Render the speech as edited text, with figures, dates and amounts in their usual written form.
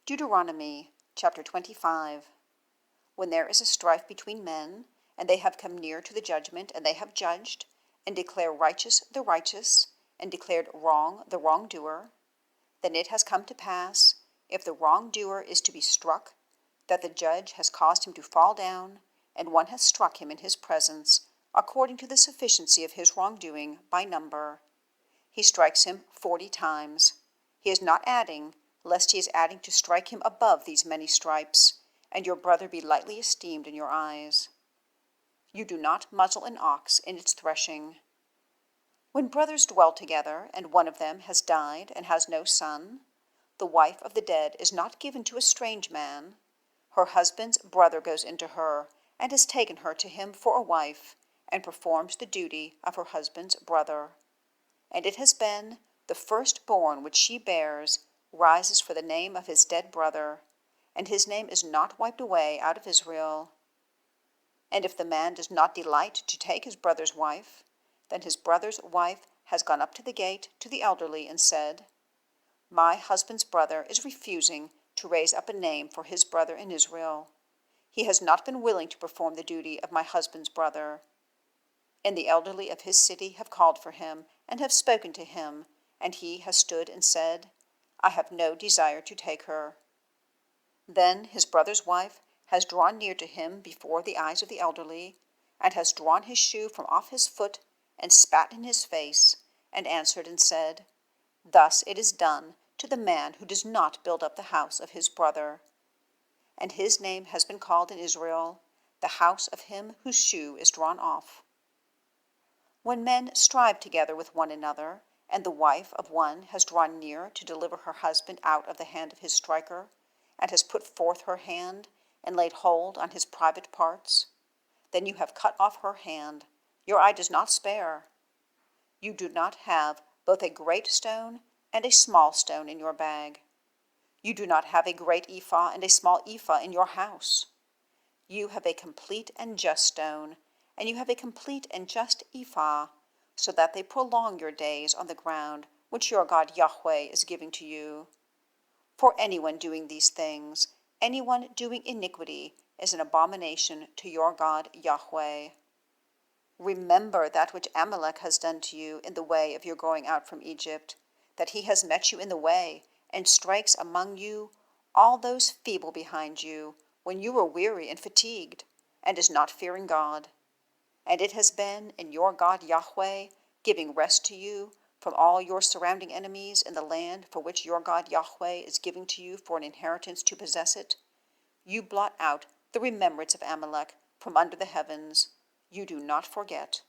Deuteronomy chapter 25. When there is a strife between men, and they have come near to the judgment, and they have judged, and declare righteous the righteous, and declared wrong the wrongdoer, then it has come to pass, if the wrongdoer is to be struck, that the judge has caused him to fall down, and one has struck him in his presence, according to the sufficiency of his wrongdoing by number. He strikes him 40 times. He is not adding, lest he is adding to strike him above these many stripes, and your brother be lightly esteemed in your eyes. You do not muzzle an ox in its threshing. When brothers dwell together, and one of them has died and has no son, the wife of the dead is not given to a strange man. Her husband's brother goes into her, and has taken her to him for a wife, and performs the duty of her husband's brother. And it has been, the firstborn which she bears rises for the name of his dead brother, and his name is not wiped away out of Israel. And if the man does not delight to take his brother's wife, then his brother's wife has gone up to the gate to the elderly and said, My husband's brother is refusing to raise up a name for his brother in Israel. He has not been willing to perform the duty of my husband's brother. And the elderly of his city have called for him, and have spoken to him, and he has stood and said, I have no desire to take her. Then his brother's wife has drawn near to him before the eyes of the elderly, and has drawn his shoe from off his foot, and spat in his face, and answered and said, Thus it is done to the man who does not build up the house of his brother. And his name has been called in Israel, the house of him whose shoe is drawn off. When men strive together with one another, and the wife of one has drawn near to deliver her husband out of the hand of his striker, and has put forth her hand, and laid hold on his private parts, then you have cut off her hand. Your eye does not spare. You do not have both a great stone and a small stone in your bag. You do not have a great ephah and a small ephah in your house. You have a complete and just stone, and you have a complete and just ephah, so that they prolong your days on the ground which your God YHWH is giving to you. For anyone doing these things, anyone doing iniquity, is an abomination to your God YHWH. Remember that which Amalek has done to you in the way of your going out from Egypt, that he has met you in the way, and strikes among you all those feeble behind you, when you were weary and fatigued, and is not fearing God. And it has been in your God YHWH giving rest to you from all your surrounding enemies in the land for which your God YHWH is giving to you for an inheritance to possess it. You blot out the remembrance of Amalek from under the heavens. You do not forget.